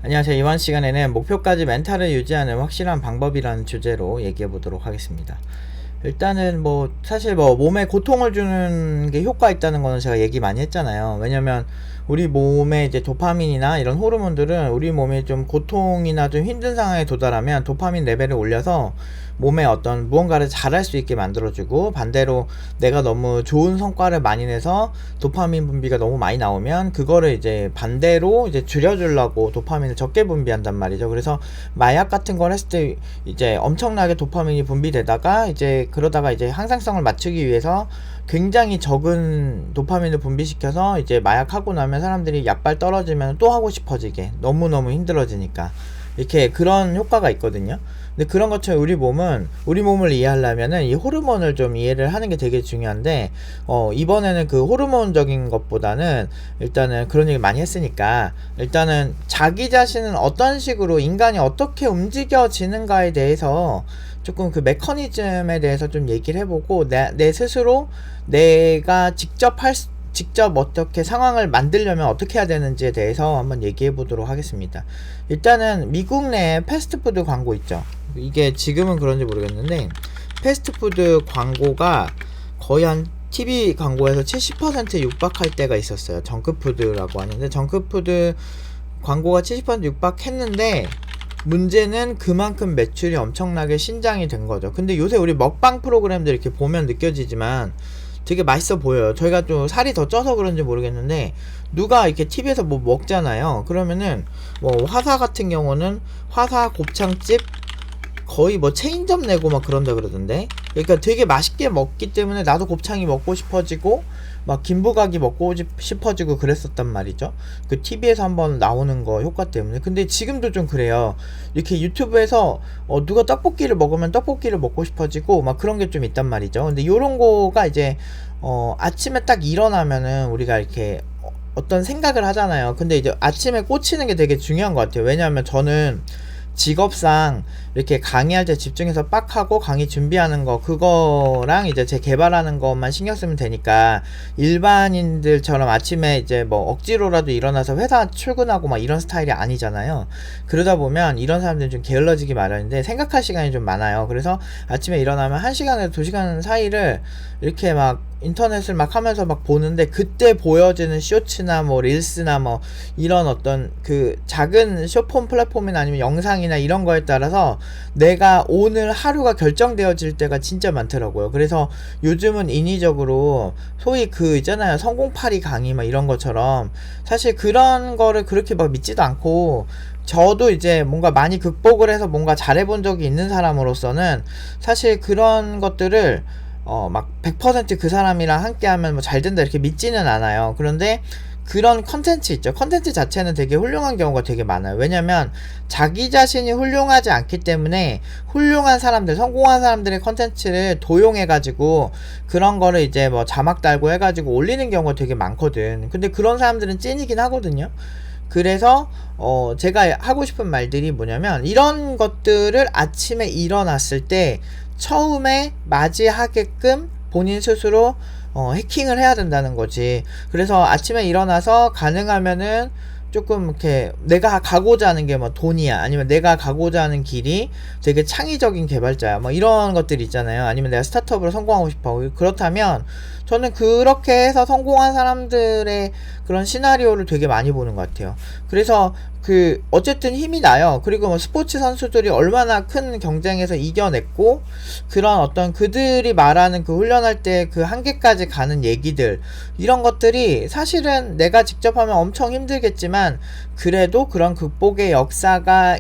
안녕하세요. 이번 시간에는 목표까지 멘탈을 유지하는 확실한 방법이라는 주제로 얘기해 보도록 하겠습니다. 일단은 뭐 사실 뭐 몸에 고통을 주는 게 효과 있다는 거는 제가 얘기 많이 했잖아요. 왜냐면 우리 몸에 이제 도파민이나 이런 호르몬들은 우리 몸이 좀 고통이나 좀 힘든 상황에 도달하면 도파민 레벨을 올려서 몸에 어떤 무언가를 잘할 수 있게 만들어주고, 반대로 내가 너무 좋은 성과를 많이 내서 도파민 분비가 너무 많이 나오면 그거를 이제 반대로 이제 줄여주려고 도파민을 적게 분비한단 말이죠. 그래서 마약 같은 걸 했을 때 이제 엄청나게 도파민이 분비되다가 이제 그러다가 이제 항상성을 맞추기 위해서 굉장히 적은 도파민을 분비시켜서 이제 마약하고 나면 사람들이 약발 떨어지면 또 하고 싶어지게, 너무너무 힘들어지니까 이렇게 그런 효과가 있거든요. 근데 그런 것처럼 우리 몸을 이해하려면은 이 호르몬을 좀 이해를 하는 게 되게 중요한데, 이번에는 그 호르몬적인 것보다는 일단은 그런 얘기 많이 했으니까 일단은 자기 자신은 어떤 식으로 인간이 어떻게 움직여지는가에 대해서 조금 그 메커니즘에 대해서 좀 얘기를 해보고, 내 스스로 내가 직접 어떻게 상황을 만들려면 어떻게 해야 되는지에 대해서 한번 얘기해 보도록 하겠습니다. 일단은 미국 내에 패스트푸드 광고 있죠. 이게 지금은 그런지 모르겠는데, 패스트푸드 광고가 거의 한 TV 광고에서 70% 육박할 때가 있었어요. 정크푸드라고 하는데, 정크푸드 광고가 70% 육박했는데, 문제는 그만큼 매출이 엄청나게 신장이 된 거죠. 근데 요새 우리 먹방 프로그램들 이렇게 보면 느껴지지만 되게 맛있어 보여요. 저희가 좀 살이 더 쪄서 그런지 모르겠는데, 누가 이렇게 TV에서 뭐 먹잖아요. 그러면은 뭐 화사 같은 경우는 화사 곱창집 거의 뭐 체인점 내고 막 그런다 그러던데. 그러니까 되게 맛있게 먹기 때문에 나도 곱창이 먹고 싶어지고 막 김부각이 먹고 싶어지고 그랬었단 말이죠. 그 TV에서 한번 나오는 거 효과 때문에. 근데 지금도 좀 그래요. 이렇게 유튜브에서 누가 떡볶이를 먹으면 떡볶이를 먹고 싶어지고 막 그런 게 좀 있단 말이죠. 근데 요런 거가 이제 아침에 딱 일어나면은 우리가 이렇게 어떤 생각을 하잖아요. 근데 이제 아침에 꽂히는 게 되게 중요한 것 같아요. 왜냐하면 저는 직업상 이렇게 강의할 때 집중해서 빡 하고 강의 준비하는 거, 그거랑 이제 제 개발하는 것만 신경 쓰면 되니까 일반인들처럼 아침에 이제 뭐 억지로라도 일어나서 회사 출근하고 막 이런 스타일이 아니잖아요. 그러다 보면 이런 사람들은 좀 게을러지기 마련인데 생각할 시간이 좀 많아요. 그래서 아침에 일어나면 1시간에서 2시간 사이를 이렇게 막 인터넷을 막 하면서 막 보는데, 그때 보여지는 쇼츠나 뭐 릴스나 뭐 이런 어떤 그 작은 쇼폼 플랫폼이나 아니면 영상이나 이런 거에 따라서 내가 오늘 하루가 결정되어질 때가 진짜 많더라고요. 그래서 요즘은 인위적으로 소위 그 있잖아요, 성공파리 강의 막 이런 것처럼 사실 그런 거를 그렇게 막 믿지도 않고, 저도 이제 뭔가 많이 극복을 해서 뭔가 잘해본 적이 있는 사람으로서는 사실 그런 것들을 막 100% 그 사람이랑 함께 하면 뭐 잘 된다 이렇게 믿지는 않아요. 그런데 그런 컨텐츠 있죠. 컨텐츠 자체는 되게 훌륭한 경우가 되게 많아요. 왜냐면 자기 자신이 훌륭하지 않기 때문에 훌륭한 사람들, 성공한 사람들의 컨텐츠를 도용해가지고 그런 거를 이제 뭐 자막 달고 해가지고 올리는 경우가 되게 많거든. 근데 그런 사람들은 찐이긴 하거든요. 그래서 제가 하고 싶은 말들이 뭐냐면, 이런 것들을 아침에 일어났을 때 처음에 맞이하게끔 본인 스스로 해킹을 해야 된다는 거지. 그래서 아침에 일어나서 가능하면은 조금 이렇게 내가 가고자 하는 게 뭐 돈이야, 아니면 내가 가고자 하는 길이 되게 창의적인 개발자야, 뭐 이런 것들 있잖아요. 아니면 내가 스타트업으로 성공하고 싶어. 그렇다면 저는 그렇게 해서 성공한 사람들의 그런 시나리오를 되게 많이 보는 것 같아요. 그래서 그 어쨌든 힘이 나요. 그리고 뭐 스포츠 선수들이 얼마나 큰 경쟁에서 이겨냈고, 그런 어떤 그들이 말하는 그 훈련할 때 그 한계까지 가는 얘기들, 이런 것들이 사실은 내가 직접 하면 엄청 힘들겠지만 그래도 그런 극복의 역사가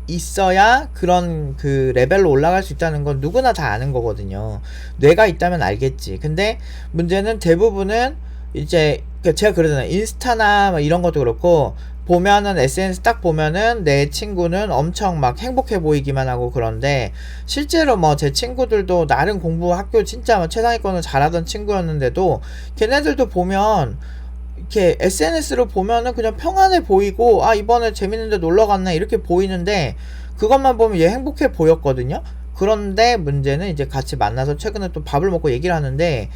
있어야 그런 그 레벨로 올라갈 수 있다는 건 누구나 다 아는 거거든요. 뇌가 있다면 알겠지. 근데 문제는 대부분은 이제 제가 그러잖아요. 인스타나 뭐 이런 것도 그렇고 보면은 SNS 딱 보면은 내 친구는 엄청 막 행복해 보이기만 하고, 그런데 실제로 뭐 제 친구들도 나름 공부 학교 진짜 뭐 최상위권을 잘하던 친구였는데도 걔네들도 보면 이렇게 SNS로 보면은 그냥 평안해 보이고, 아 이번에 재밌는데 놀러 갔네 이렇게 보이는데 그것만 보면 얘 행복해 보였거든요. 그런데 문제는 이제 같이 만나서 최근에 또 밥을 먹고 얘기를 하는데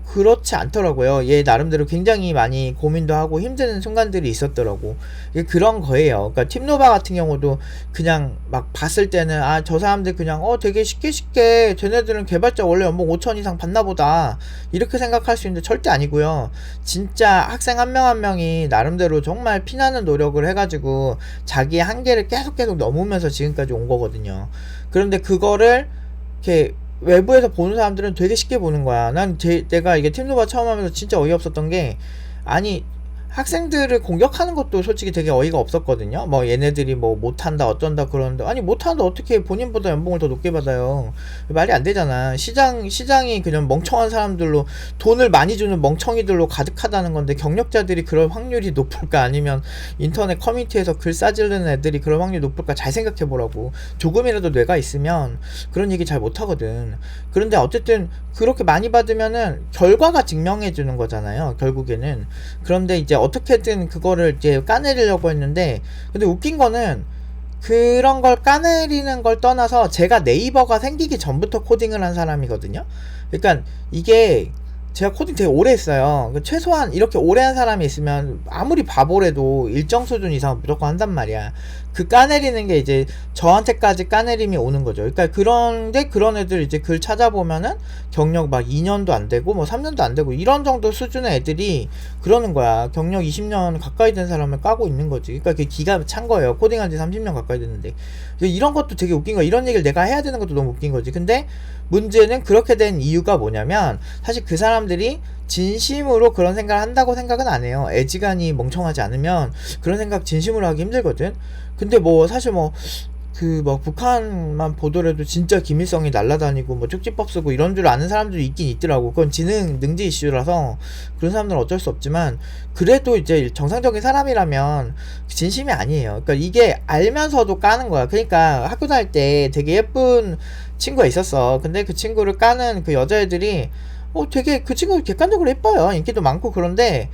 그렇지 않더라고요. 얘 나름대로 굉장히 많이 고민도 하고 힘든 순간들이 있었더라고. 이게 그런 거예요. 그러니까 팀노바 같은 경우도 그냥 막 봤을 때는 저 사람들 그냥 되게 쉽게 쟤네들은 개발자 원래 연봉 5천 이상 받나 보다 이렇게 생각할 수 있는데 절대 아니고요. 진짜 학생 한 명 한 명이 나름대로 정말 피나는 노력을 해가지고 자기의 한계를 계속 넘으면서 지금까지 온 거거든요. 그런데 그거를 이렇게 외부에서 보는 사람들은 되게 쉽게 보는 거야. 내가 이게 팀노바 처음 하면서 진짜 어이없었던 게, 아니, 학생들을 공격하는 것도 솔직히 되게 어이가 없었거든요. 뭐 얘네들이 뭐 못한다 어쩐다 그러는데, 아니 못하는데 어떻게 본인보다 연봉을 더 높게 받아요. 말이 안 되잖아. 시장이 그냥 멍청한 사람들로, 돈을 많이 주는 멍청이들로 가득하다는 건데 경력자들이 그럴 확률이 높을까, 아니면 인터넷 커뮤니티에서 글 싸지르는 애들이 그럴 확률이 높을까. 잘 생각해보라고. 조금이라도 뇌가 있으면 그런 얘기 잘 못하거든. 그런데 어쨌든 그렇게 많이 받으면은 결과가 증명해 주는 거잖아요, 결국에는. 그런데 이제 어떻게든 그거를 이제 까내리려고 했는데, 근데 웃긴 거는 그런 걸 까내리는 걸 떠나서 제가 네이버가 생기기 전부터 코딩을 한 사람이거든요. 그러니까 이게 제가 코딩 되게 오래 했어요. 최소한 이렇게 오래 한 사람이 있으면 아무리 바보래도 일정 수준 이상은 무조건 한단 말이야. 그 까내리는 게 이제 저한테까지 까내림이 오는 거죠. 그러니까 그런데 그런 애들 이제 글 찾아보면은 경력 막 2년도 안 되고 뭐 3년도 안 되고 이런 정도 수준의 애들이 그러는 거야. 경력 20년 가까이 된 사람을 까고 있는 거지. 그러니까 그게 기가 찬 거예요. 코딩한 지 30년 가까이 됐는데. 이런 것도 되게 웃긴 거야. 이런 얘기를 내가 해야 되는 것도 너무 웃긴 거지. 근데 문제는 그렇게 된 이유가 뭐냐면, 사실 그 사람들이 진심으로 그런 생각을 한다고 생각은 안 해요. 애지간히 멍청하지 않으면 그런 생각 진심으로 하기 힘들거든. 근데 뭐 사실 뭐 북한만 보더라도 진짜 김일성이 날라다니고 뭐 쪽지법 쓰고 이런 줄 아는 사람들이 있긴 있더라고. 그건 지능 능지 이슈라서 그런 사람들은 어쩔 수 없지만, 그래도 이제 정상적인 사람이라면 진심이 아니에요. 그러니까 이게 알면서도 까는 거야. 그러니까 학교 다닐 때 되게 예쁜 친구가 있었어. 근데 그 친구를 까는 그 여자애들이 되게 그 친구 객관적으로 예뻐요. 인기도 많고. 그런데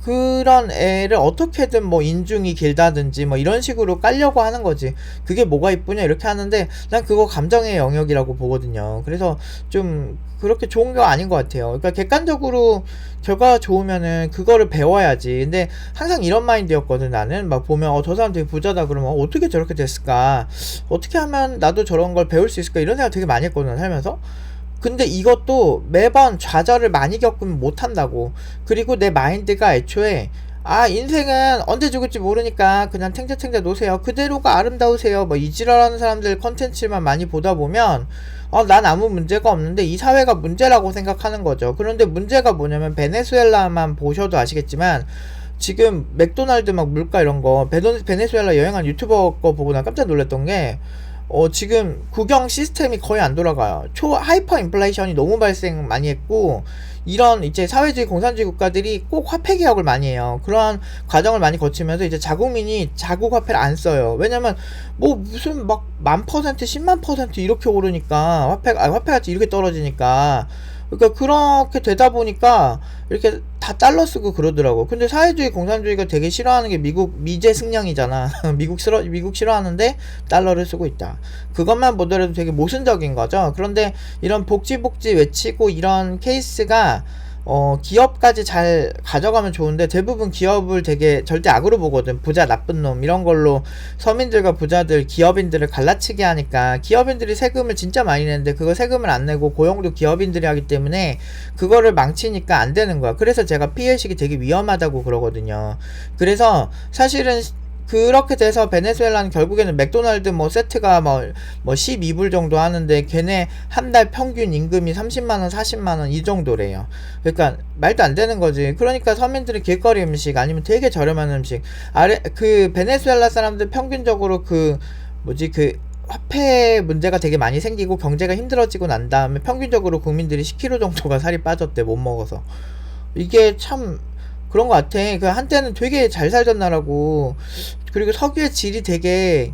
그런 애를 어떻게든 뭐 인중이 길다든지 뭐 이런 식으로 깔려고 하는 거지. 그게 뭐가 이쁘냐 이렇게 하는데, 난 그거 감정의 영역이라고 보거든요. 그래서 좀 그렇게 좋은 거 아닌 것 같아요. 그러니까 객관적으로 결과가 좋으면은 그거를 배워야지. 근데 항상 이런 마인드였거든. 나는 막 보면 저 사람 되게 부자다 그러면 어떻게 저렇게 됐을까, 어떻게 하면 나도 저런 걸 배울 수 있을까, 이런 생각 되게 많이 했거든, 살면서. 근데 이것도 매번 좌절을 많이 겪으면 못한다고. 그리고 내 마인드가 애초에 인생은 언제 죽을지 모르니까 그냥 탱자탱자 노세요, 그대로가 아름다우세요, 뭐 이지랄하는 사람들 컨텐츠만 많이 보다 보면 난 아무 문제가 없는데 이 사회가 문제라고 생각하는 거죠. 그런데 문제가 뭐냐면, 베네수엘라만 보셔도 아시겠지만 지금 맥도날드 막 물가 이런 거, 베네수엘라 여행한 유튜버 거 보고 나 깜짝 놀랐던 게, 지금 국영 시스템이 거의 안 돌아가요. 하이퍼 인플레이션이 너무 발생 많이 했고, 이런 이제 사회주의 공산주의 국가들이 꼭 화폐 개혁을 많이 해요. 그러한 과정을 많이 거치면서 이제 자국민이 자국 화폐를 안 써요. 왜냐면 뭐 무슨 막 10,000%, 100,000% 이렇게 오르니까, 화폐가 이렇게 떨어지니까. 그러니까 그렇게 되다 보니까 이렇게 다 달러 쓰고 그러더라고. 근데 사회주의 공산주의가 되게 싫어하는 게 미제 승령이잖아. 미국 싫어하는데 달러를 쓰고 있다. 그것만 보더라도 되게 모순적인 거죠. 그런데 이런 복지 외치고 이런 케이스가 기업까지 잘 가져가면 좋은데, 대부분 기업을 되게 절대 악으로 보거든. 부자 나쁜 놈 이런 걸로 서민들과 부자들, 기업인들을 갈라치게 하니까, 기업인들이 세금을 진짜 많이 내는데 그거 세금을 안 내고 고용도 기업인들이 하기 때문에 그거를 망치니까 안 되는 거야. 그래서 제가 피해의식이 되게 위험하다고 그러거든요. 그래서 사실은 그렇게 돼서 베네수엘라는 결국에는 맥도날드 뭐 세트가 뭐 12불 정도 하는데 걔네 한 달 평균 임금이 30만원 40만원 이 정도래요. 그러니까 말도 안 되는 거지. 그러니까 서민들이 길거리 음식 아니면 되게 저렴한 음식, 그 베네수엘라 사람들 평균적으로 그 화폐 문제가 되게 많이 생기고 경제가 힘들어지고 난 다음에 평균적으로 국민들이 10kg 정도가 살이 빠졌대, 못 먹어서. 이게 참 그런 것 같아. 그 한때는 되게 잘 살던 나라고, 그리고 석유의 질이 되게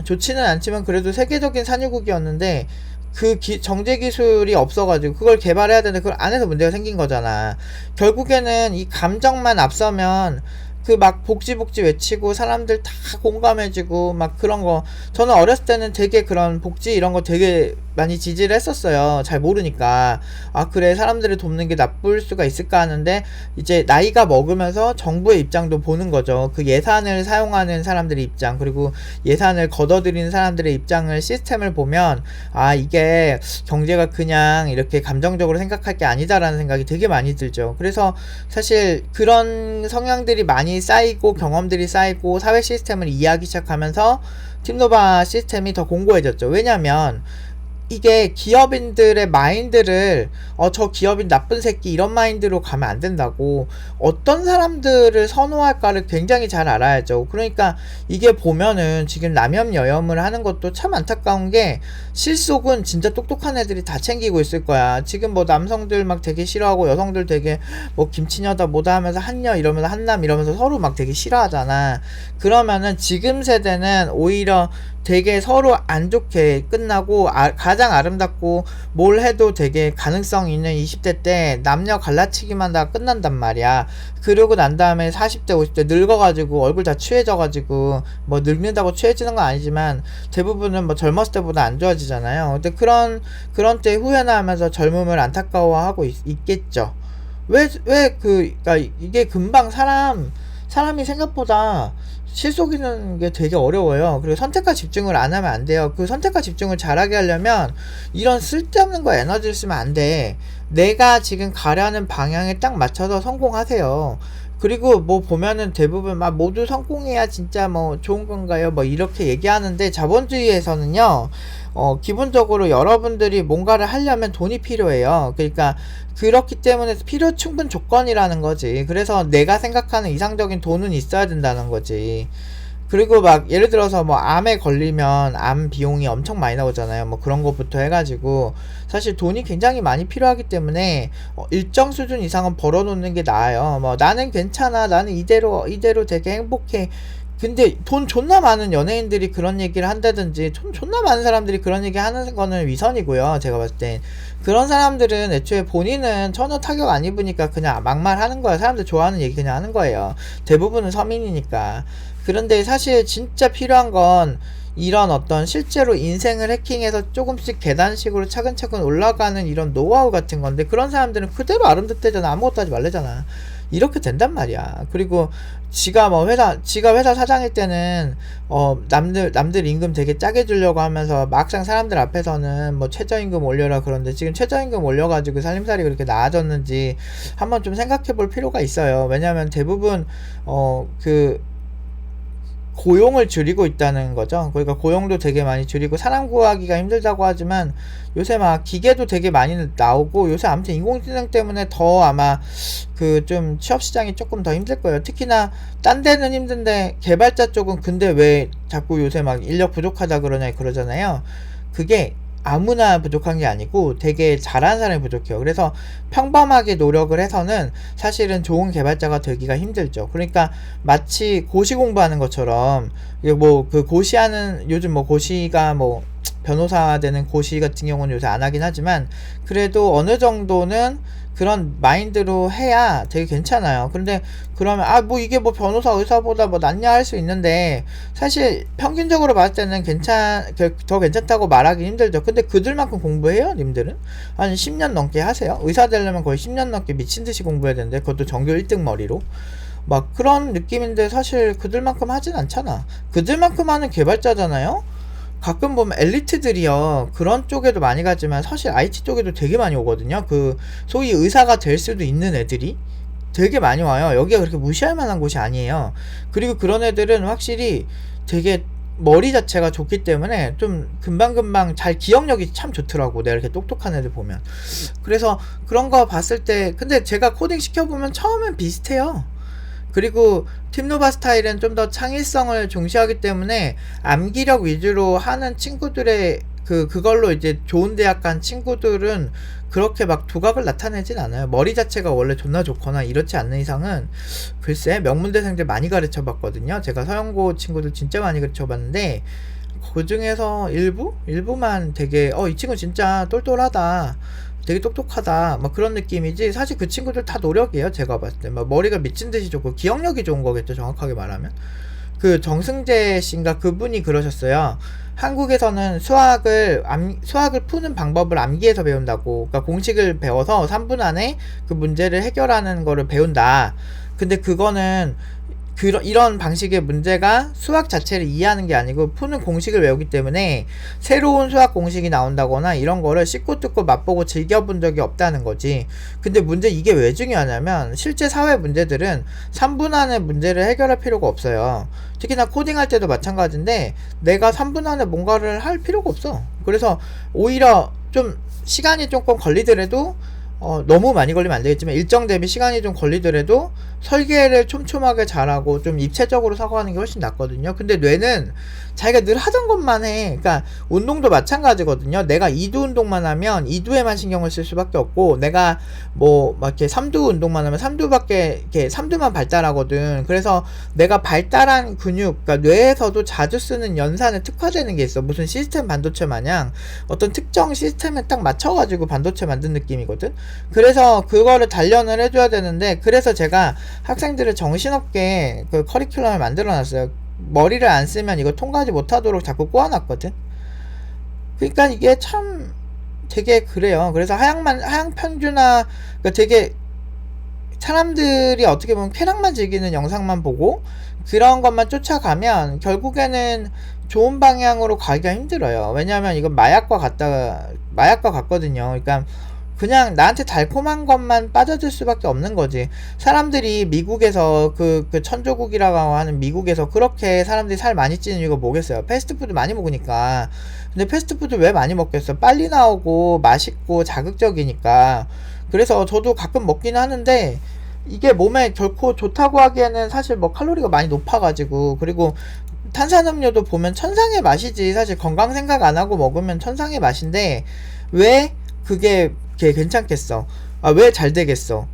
좋지는 않지만 그래도 세계적인 산유국이었는데, 그 정제 기술이 없어가지고 그걸 개발해야 되는데 그걸 안 해서 문제가 생긴 거잖아. 결국에는 이 감정만 앞서면 그 막 복지 외치고 사람들 다 공감해주고 막 그런 거, 저는 어렸을 때는 되게 그런 복지 이런 거 되게 많이 지지를 했었어요. 잘 모르니까. 아, 그래, 사람들을 돕는 게 나쁠 수가 있을까 하는데, 이제 나이가 먹으면서 정부의 입장도 보는 거죠. 그 예산을 사용하는 사람들의 입장, 그리고 예산을 걷어들이는 사람들의 입장을, 시스템을 보면, 아, 이게 경제가 그냥 이렇게 감정적으로 생각할 게 아니다라는 생각이 되게 많이 들죠. 그래서 사실 그런 성향들이 많이 쌓이고 경험들이 쌓이고 사회 시스템을 이해하기 시작하면서 팀노바 시스템이 더 공고해졌죠. 왜냐면 이게 기업인들의 마인드를 저 기업인 나쁜 새끼 이런 마인드로 가면 안 된다고, 어떤 사람들을 선호할까를 굉장히 잘 알아야죠. 그러니까 이게 보면은 지금 남염여염을 하는 것도 참 안타까운 게, 실속은 진짜 똑똑한 애들이 다 챙기고 있을 거야. 지금 뭐 남성들 막 되게 싫어하고 여성들 되게 뭐 김치녀다 뭐다 하면서 한녀 이러면서 한남 이러면서 서로 막 되게 싫어하잖아. 그러면은 지금 세대는 오히려 되게 서로 안 좋게 끝나고, 가장 아름답고 뭘 해도 되게 가능성 있는 20대 때 남녀 갈라치기만 다 끝난단 말이야. 그러고 난 다음에 40대 50대 늙어가지고 얼굴 다 취해져가지고, 뭐 늙는다고 취해지는 건 아니지만 대부분은 뭐 젊었을 때보다 안 좋아지잖아요. 근데 그런 때 후회나 하면서 젊음을 안타까워하고 있겠죠. 그러니까 이게 금방 사람이 생각보다 실속이는 게 되게 어려워요. 그리고 선택과 집중을 안 하면 안 돼요. 그 선택과 집중을 잘하게 하려면 이런 쓸데없는 거 에너지를 쓰면 안 돼. 내가 지금 가려는 방향에 딱 맞춰서 성공하세요. 그리고 뭐 보면은 대부분 막 모두 성공해야 진짜 뭐 좋은 건가요? 뭐 이렇게 얘기하는데, 자본주의에서는요, 기본적으로 여러분들이 뭔가를 하려면 돈이 필요해요. 그러니까 그렇기 때문에 필요 충분 조건이라는 거지. 그래서 내가 생각하는 이상적인 돈은 있어야 된다는 거지. 그리고 막 예를 들어서 뭐 암에 걸리면 암 비용이 엄청 많이 나오잖아요. 뭐 그런 것부터 해가지고 사실 돈이 굉장히 많이 필요하기 때문에 일정 수준 이상은 벌어놓는 게 나아요. 뭐 나는 괜찮아, 나는 이대로 되게 행복해. 근데 돈 존나 많은 연예인들이 그런 얘기를 한다든지, 돈 존나 많은 사람들이 그런 얘기 하는 거는 위선이고요. 제가 봤을 땐 그런 사람들은 애초에 본인은 전혀 타격 안 입으니까 그냥 막말하는 거야. 사람들 좋아하는 얘기 그냥 하는 거예요. 대부분은 서민이니까. 그런데 사실 진짜 필요한 건 이런 어떤 실제로 인생을 해킹해서 조금씩 계단식으로 차근차근 올라가는 이런 노하우 같은 건데, 그런 사람들은 그대로 아름답대잖아. 아무것도 하지 말래잖아. 이렇게 된단 말이야. 그리고 지가 회사 사장일 때는 남들 임금 되게 짜게 주려고 하면서 막상 사람들 앞에서는 뭐 최저임금 올려라 그런데, 지금 최저임금 올려가지고 살림살이 그렇게 나아졌는지 한번 좀 생각해 볼 필요가 있어요. 왜냐면 대부분 고용을 줄이고 있다는 거죠. 그러니까 고용도 되게 많이 줄이고, 사람 구하기가 힘들다고 하지만 요새 막 기계도 되게 많이 나오고, 요새 아무튼 인공지능 때문에 더 아마 그 좀 취업 시장이 조금 더 힘들 거예요. 특히나 딴 데는 힘든데 개발자 쪽은, 근데 왜 자꾸 요새 막 인력 부족하다 그러잖아요. 그게 아무나 부족한 게 아니고 되게 잘하는 사람이 부족해요. 그래서 평범하게 노력을 해서는 사실은 좋은 개발자가 되기가 힘들죠. 그러니까 마치 고시 공부하는 것처럼, 뭐 그 고시하는, 요즘 뭐 고시가 뭐 변호사 되는 고시 같은 경우는 요새 안 하긴 하지만, 그래도 어느 정도는 그런 마인드로 해야 되게 괜찮아요. 근데 그러면 뭐 이게 뭐 변호사 의사보다 뭐 낫냐 할 수 있는데, 사실 평균적으로 봤을 때는 더 괜찮다고 말하기 힘들죠. 근데 그들만큼 공부해요 님들은? 한 10년 넘게 하세요. 의사 되려면 거의 10년 넘게 미친듯이 공부해야 되는데, 그것도 전교 1등 머리로 막 그런 느낌인데, 사실 그들만큼 하진 않잖아. 그들만큼 하는 개발자잖아요. 가끔 보면 엘리트들이요, 그런 쪽에도 많이 가지만 사실 IT 쪽에도 되게 많이 오거든요. 그 소위 의사가 될 수도 있는 애들이 되게 많이 와요. 여기가 그렇게 무시할 만한 곳이 아니에요. 그리고 그런 애들은 확실히 되게 머리 자체가 좋기 때문에 좀 금방금방 잘, 기억력이 참 좋더라고, 내가 이렇게 똑똑한 애들 보면. 그래서 그런 거 봤을 때, 근데 제가 코딩 시켜보면 처음엔 비슷해요. 그리고 팀노바 스타일은 좀 더 창의성을 중시하기 때문에 암기력 위주로 하는 친구들의 그걸로 이제 좋은 대학 간 친구들은 그렇게 막 두각을 나타내진 않아요. 머리 자체가 원래 존나 좋거나 이렇지 않는 이상은, 글쎄, 명문대생들 많이 가르쳐 봤거든요. 제가 서영고 친구들 진짜 많이 가르쳐 봤는데, 그 중에서 일부만 되게 이 친구 진짜 똘똘하다, 되게 똑똑하다 막 그런 느낌이지, 사실 그 친구들 다 노력이에요. 제가 봤을 때 막 머리가 미친듯이 좋고 기억력이 좋은 거겠죠, 정확하게 말하면. 그 정승재 씨인가 그분이 그러셨어요. 한국에서는 수학을 푸는 방법을 암기해서 배운다고. 그러니까 공식을 배워서 3분 안에 그 문제를 해결하는 거를 배운다. 근데 그거는 이런 방식의 문제가 수학 자체를 이해하는 게 아니고 푸는 공식을 외우기 때문에 새로운 수학 공식이 나온다거나 이런 거를 씹고 뜯고 맛보고 즐겨본 적이 없다는 거지. 근데 문제 이게 왜 중요하냐면 실제 사회 문제들은 3분 안에 문제를 해결할 필요가 없어요. 특히나 코딩할 때도 마찬가지인데 내가 3분 안에 뭔가를 할 필요가 없어. 그래서 오히려 좀 시간이 조금 걸리더라도 너무 많이 걸리면 안 되겠지만 일정 대비 시간이 좀 걸리더라도 설계를 촘촘하게 잘하고 좀 입체적으로 사고하는 게 훨씬 낫거든요. 근데 뇌는 자기가 늘 하던 것만 해. 그러니까 운동도 마찬가지거든요. 내가 2두 운동만 하면 2두에만 신경을 쓸 수밖에 없고, 내가 뭐 막 이렇게 3두 운동만 하면 3두밖에 이렇게 3두만 발달하거든. 그래서 내가 발달한 근육, 그러니까 뇌에서도 자주 쓰는 연산에 특화되는 게 있어. 무슨 시스템 반도체 마냥 어떤 특정 시스템에 딱 맞춰가지고 반도체 만든 느낌이거든. 그래서 그거를 단련을 해줘야 되는데, 그래서 제가 학생들을 정신없게 그 커리큘럼을 만들어 놨어요. 머리를 안 쓰면 이거 통과하지 못하도록 자꾸 꼬아놨거든. 그러니까 이게 참 되게 그래요. 그래서 하향 평준화, 그러니까 되게 사람들이 어떻게 보면 쾌락만 즐기는 영상만 보고 그런 것만 쫓아가면 결국에는 좋은 방향으로 가기가 힘들어요. 왜냐하면 이건 마약과 같거든요. 그러니까 그냥 나한테 달콤한 것만 빠져들 수밖에 없는 거지. 사람들이 미국에서 그 천조국이라고 하는 미국에서 그렇게 사람들이 살 많이 찌는 이유가 뭐겠어요? 패스트푸드 많이 먹으니까. 근데 패스트푸드 왜 많이 먹겠어? 빨리 나오고 맛있고 자극적이니까. 그래서 저도 가끔 먹긴 하는데 이게 몸에 결코 좋다고 하기에는 사실 뭐 칼로리가 많이 높아가지고, 그리고 탄산음료도 보면 천상의 맛이지. 사실 건강 생각 안 하고 먹으면 천상의 맛인데 왜 그게 괜찮겠어? 왜 잘 되겠어?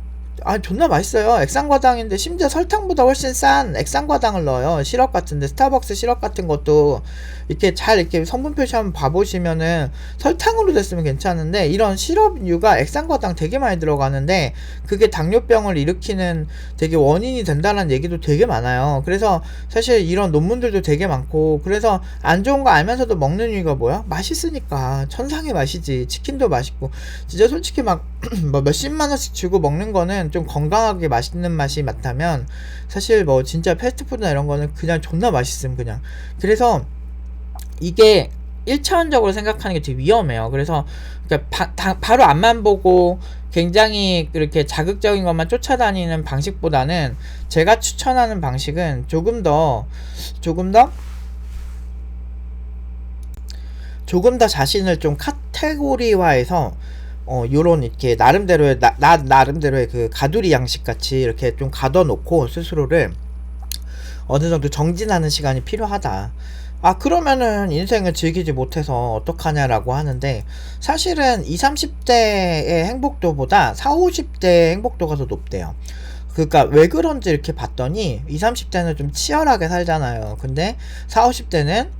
존나 맛있어요. 액상과당인데 심지어 설탕보다 훨씬 싼 액상과당을 넣어요. 시럽 같은데, 스타벅스 시럽 같은 것도 이렇게 잘 이렇게 성분 표시 한번 봐보시면은 설탕으로 됐으면 괜찮은데 이런 시럽류가 액상과당 되게 많이 들어가는데 그게 당뇨병을 일으키는 되게 원인이 된다는 얘기도 되게 많아요. 그래서 사실 이런 논문들도 되게 많고, 그래서 안 좋은 거 알면서도 먹는 이유가 뭐야? 맛있으니까. 천상의 맛이지. 치킨도 맛있고. 진짜 솔직히 막 뭐 몇십만 원씩 주고 먹는 거는 좀 건강하게 맛있는 맛이 맞다면, 사실 뭐 진짜 패스트푸드나 이런 거는 그냥 존나 맛있음 그냥. 그래서 이게 1차원적으로 생각하는 게 되게 위험해요. 그래서 바로 앞만 보고 굉장히 그렇게 자극적인 것만 쫓아다니는 방식보다는 제가 추천하는 방식은 조금 더 자신을 좀 카테고리화해서 요런 이렇게 나름대로의 나름대로의 그 가두리 양식 같이 이렇게 좀 가둬놓고 스스로를 어느 정도 정진하는 시간이 필요하다. 그러면은 인생을 즐기지 못해서 어떡하냐라고 하는데, 사실은 20, 30대의 행복도보다 40, 50대의 행복도가 더 높대요. 그러니까 왜 그런지 이렇게 봤더니 20, 30대는 좀 치열하게 살잖아요. 근데 40, 50대는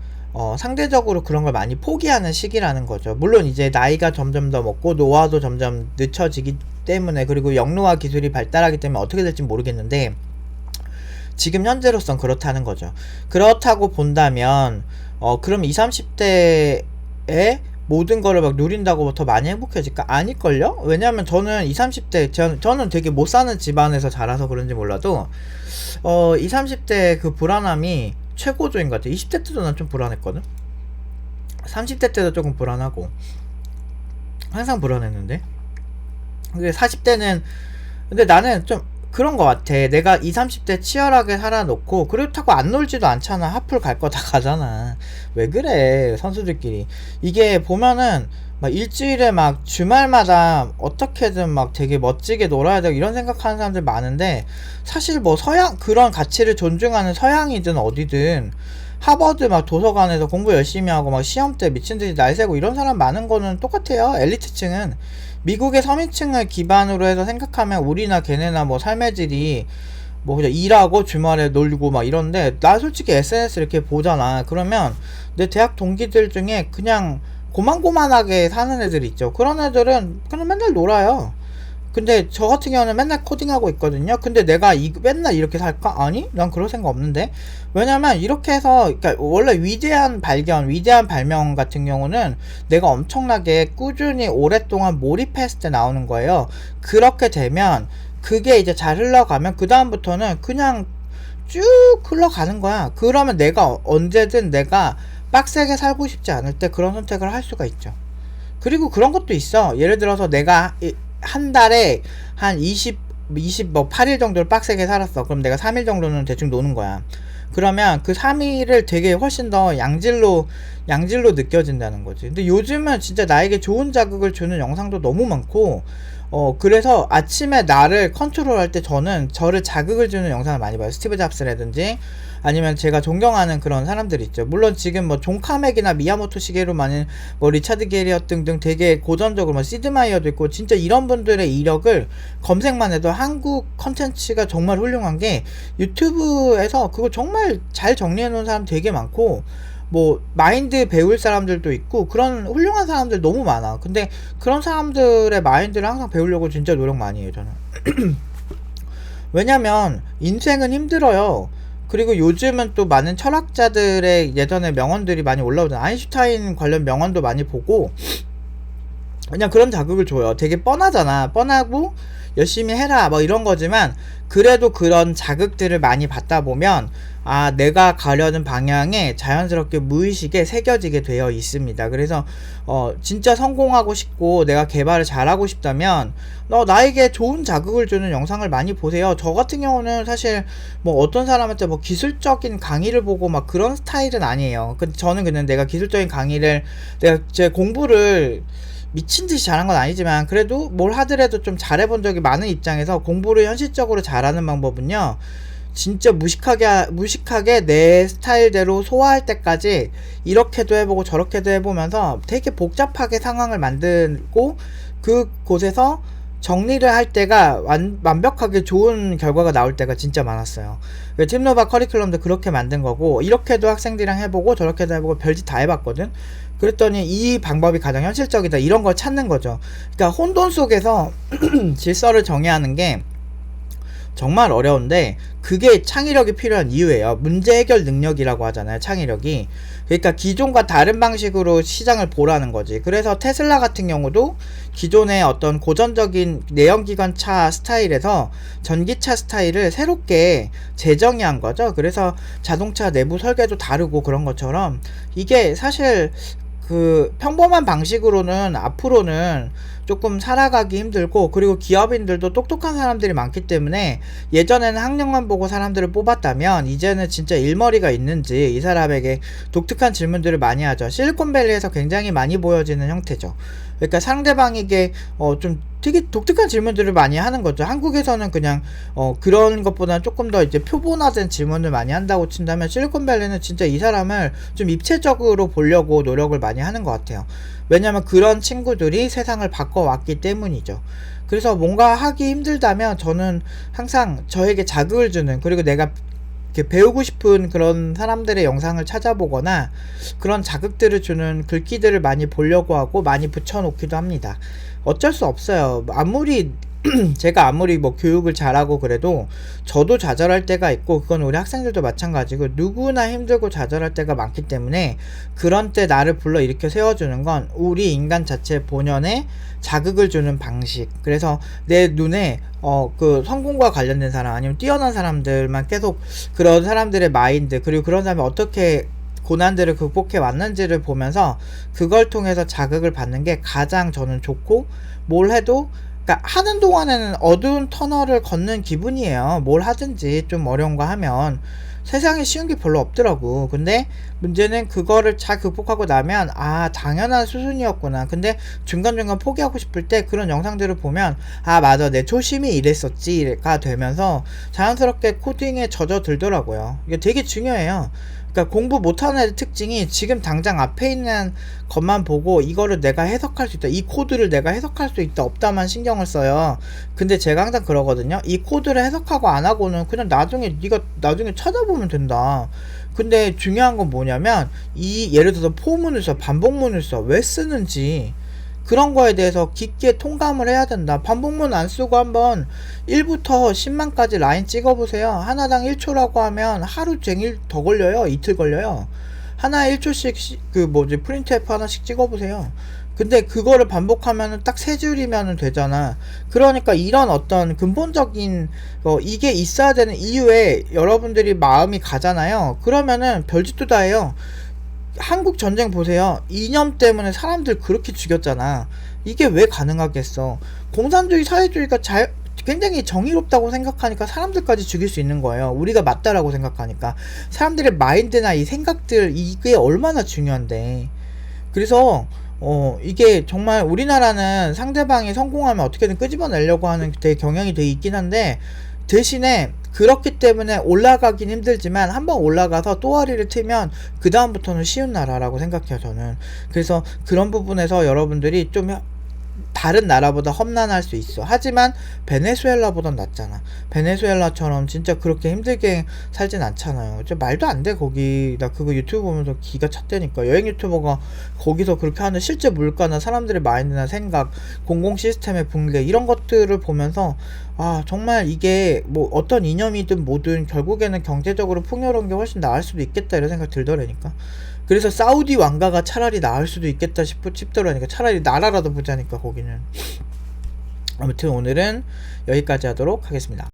상대적으로 그런 걸 많이 포기하는 시기라는 거죠. 물론 이제 나이가 점점 더 먹고 노화도 점점 늦춰지기 때문에, 그리고 영노화 기술이 발달하기 때문에 어떻게 될지 모르겠는데 지금 현재로선 그렇다는 거죠. 그렇다고 본다면 그럼 20, 30대에 모든 거를 막 누린다고 더 많이 행복해질까? 아닐걸요? 왜냐면 저는 20, 30대 저는 되게 못 사는 집안에서 자라서 그런지 몰라도 20, 30대 그 불안함이 최고조인 것 같아. 20대 때도 난 좀 불안했거든. 30대 때도 조금 불안하고 항상 불안했는데, 근데 40대는, 근데 나는 좀 그런 것 같아. 내가 20, 30대 치열하게 살아놓고 그렇다고 안 놀지도 않잖아. 하플 갈 거 다 가잖아. 왜 그래 선수들끼리. 이게 보면은 막 일주일에 막 주말마다 어떻게든 막 되게 멋지게 놀아야 되고 이런 생각하는 사람들 많은데, 사실 뭐 그런 가치를 존중하는 서양이든 어디든 하버드 막 도서관에서 공부 열심히 하고 막 시험 때 미친듯이 날 새고 이런 사람 많은 거는 똑같아요. 엘리트층은 미국의 서민층을 기반으로 해서 생각하면 우리나 걔네나 뭐 삶의 질이 뭐 그냥 일하고 주말에 놀고 막 이런데, 나 솔직히 SNS 이렇게 보잖아. 그러면 내 대학 동기들 중에 그냥 고만고만하게 사는 애들 있죠. 그런 애들은 그냥 맨날 놀아요. 근데 저 같은 경우는 맨날 코딩하고 있거든요. 근데 내가 맨날 이렇게 살까? 아니, 난 그럴 생각 없는데. 왜냐면 이렇게 해서, 그러니까 원래 위대한 발견, 위대한 발명 같은 경우는 내가 엄청나게 꾸준히 오랫동안 몰입했을 때 나오는 거예요. 그렇게 되면 그게 이제 잘 흘러가면 그 다음부터는 그냥 쭉 흘러가는 거야. 그러면 내가 언제든 내가 빡세게 살고 싶지 않을 때 그런 선택을 할 수가 있죠. 그리고 그런 것도 있어. 예를 들어서 내가 한 달에 한 8일 정도를 빡세게 살았어. 그럼 내가 3일 정도는 대충 노는 거야. 그러면 그 3일을 되게 훨씬 더 양질로 느껴진다는 거지. 근데 요즘은 진짜 나에게 좋은 자극을 주는 영상도 너무 많고, 그래서 아침에 나를 컨트롤할 때 저는 저를 자극을 주는 영상을 많이 봐요. 스티브 잡스라든지 아니면 제가 존경하는 그런 사람들 있죠. 물론 지금 뭐 존 카맥이나 미야모토 시게루 많은 뭐 리차드 게리엇 등등 되게 고전적으로 뭐 시드마이어도 있고 진짜 이런 분들의 이력을 검색만 해도 한국 컨텐츠가 정말 훌륭한 게 유튜브에서 그거 정말 잘 정리해 놓은 사람 되게 많고 뭐 마인드 배울 사람들도 있고 그런 훌륭한 사람들 너무 많아. 근데 그런 사람들의 마인드를 항상 배우려고 진짜 노력 많이 해요 저는. 왜냐면 인생은 힘들어요. 그리고 요즘은 또 많은 철학자들의 예전에 명언들이 많이 올라오잖아. 아인슈타인 관련 명언도 많이 보고 그냥 그런 자극을 줘요. 되게 뻔하잖아. 뻔하고 열심히 해라 뭐 이런 거지만 그래도 그런 자극들을 많이 받다 보면 아 내가 가려는 방향에 자연스럽게 무의식에 새겨지게 되어 있습니다. 그래서 진짜 성공하고 싶고 내가 개발을 잘하고 싶다면 나에게 좋은 자극을 주는 영상을 많이 보세요. 저 같은 경우는 사실 뭐 어떤 사람한테 뭐 기술적인 강의를 보고 막 그런 스타일은 아니에요. 근데 저는 그냥 내가 기술적인 강의를 내가 제 공부를 미친듯이 잘한 건 아니지만 그래도 뭘 하더라도 좀 잘해본 적이 많은 입장에서 공부를 현실적으로 잘하는 방법은요 진짜 무식하게 내 스타일대로 소화할 때까지 이렇게도 해보고 저렇게도 해보면서 되게 복잡하게 상황을 만들고 그곳에서 정리를 할 때가 완벽하게 좋은 결과가 나올 때가 진짜 많았어요. 팀노바 커리큘럼도 그렇게 만든 거고 이렇게도 학생들이랑 해보고 저렇게도 해보고 별짓 다 해봤거든. 그랬더니 이 방법이 가장 현실적이다 이런 걸 찾는 거죠. 그러니까 혼돈 속에서 질서를 정해야 하는 게 정말 어려운데 그게 창의력이 필요한 이유예요. 문제 해결 능력이라고 하잖아요. 창의력이. 그러니까 기존과 다른 방식으로 시장을 보라는 거지. 그래서 테슬라 같은 경우도 기존의 어떤 고전적인 내연기관차 스타일에서 전기차 스타일을 새롭게 재정의한 거죠. 그래서 자동차 내부 설계도 다르고 그런 것처럼 이게 사실 그 평범한 방식으로는 앞으로는 조금 살아가기 힘들고 그리고 기업인들도 똑똑한 사람들이 많기 때문에 예전에는 학력만 보고 사람들을 뽑았다면 이제는 진짜 일머리가 있는지 이 사람에게 독특한 질문들을 많이 하죠. 실리콘밸리에서 굉장히 많이 보여지는 형태죠. 그러니까 상대방에게 좀 되게 독특한 질문들을 많이 하는 거죠. 한국에서는 그냥 그런 것보다는 조금 더 이제 표본화된 질문을 많이 한다고 친다면 실리콘밸리는 진짜 이 사람을 좀 입체적으로 보려고 노력을 많이 하는 것 같아요. 왜냐면 그런 친구들이 세상을 바꿔왔기 때문이죠. 그래서 뭔가 하기 힘들다면 저는 항상 저에게 자극을 주는 그리고 내가 이렇게 배우고 싶은 그런 사람들의 영상을 찾아보거나 그런 자극들을 주는 글귀들을 많이 보려고 하고 많이 붙여놓기도 합니다. 어쩔 수 없어요. 제가 아무리 뭐 교육을 잘하고 그래도 저도 좌절할 때가 있고 그건 우리 학생들도 마찬가지고 누구나 힘들고 좌절할 때가 많기 때문에 그런 때 나를 불러 일으켜 세워주는 건 우리 인간 자체 본연의 자극을 주는 방식. 그래서 내 눈에 그 성공과 관련된 사람 아니면 뛰어난 사람들만 계속 그런 사람들의 마인드 그리고 그런 사람이 어떻게 고난들을 극복해 왔는지를 보면서 그걸 통해서 자극을 받는 게 가장 저는 좋고 뭘 해도 그러니까 하는 동안에는 어두운 터널을 걷는 기분이에요. 뭘 하든지 좀 어려운 거 하면 세상에 쉬운 게 별로 없더라고. 근데 문제는 그거를 잘 극복하고 나면 아 당연한 수순이었구나. 근데 중간중간 포기하고 싶을 때 그런 영상들을 보면 아 맞아 내 초심이 이랬었지가 되면서 자연스럽게 코딩에 젖어들더라고요. 이게 되게 중요해요. 그러니까 공부 못하는 애들 특징이 지금 당장 앞에 있는 것만 보고 이거를 내가 해석할 수 있다, 이 코드를 내가 해석할 수 있다 없다만 신경을 써요. 근데 제가 항상 그러거든요. 이 코드를 해석하고 안 하고는 그냥 나중에 네가 나중에 찾아보면 된다. 근데 중요한 건 뭐냐면 이 예를 들어서 포문을 써, 반복문을 써, 왜 쓰는지 그런 거에 대해서 깊게 통감을 해야 된다. 반복문 안 쓰고 한번 1부터 10만까지 라인 찍어보세요. 하나당 1초라고 하면 하루 종일 더 걸려요. 이틀 걸려요. 하나에 1초씩 프린트F 하나씩 찍어보세요. 근데 그거를 반복하면은 딱 세 줄이면은 되잖아. 그러니까 이런 어떤 근본적인 이게 있어야 되는 이유에 여러분들이 마음이 가잖아요. 그러면은 별짓도 다 해요. 한국 전쟁 보세요. 이념 때문에 사람들 그렇게 죽였잖아. 이게 왜 가능하겠어? 공산주의 사회주의가 굉장히 정의롭다고 생각하니까 사람들까지 죽일 수 있는 거예요. 우리가 맞다라고 생각하니까. 사람들의 마인드나 이 생각들, 이게 얼마나 중요한데. 그래서 이게 정말 우리나라는 상대방이 성공하면 어떻게든 끄집어내려고 하는 경향이 되게 있긴 한데, 대신에 그렇기 때문에 올라가긴 힘들지만 한번 올라가서 또아리를 트면 그 다음부터는 쉬운 나라라고 생각해요, 저는. 그래서 그런 부분에서 여러분들이 좀 다른 나라보다 험난할 수 있어. 하지만 베네수엘라보단 낫잖아. 베네수엘라처럼 진짜 그렇게 힘들게 살진 않잖아요. 진짜 말도 안 돼. 거기 나 그거 유튜브 보면서 기가 찼다니까. 여행 유튜버가 거기서 그렇게 하는 실제 물가나 사람들의 마인드나 생각, 공공 시스템의 붕괴, 이런 것들을 보면서 아, 정말 이게 뭐 어떤 이념이든 뭐든 결국에는 경제적으로 풍요로운 게 훨씬 나을 수도 있겠다, 이런 생각 들더라니까. 그래서 사우디 왕가가 차라리 나을 수도 있겠다 싶더라니까. 차라리 나라라도 보자니까, 거기는. 아무튼 오늘은 여기까지 하도록 하겠습니다.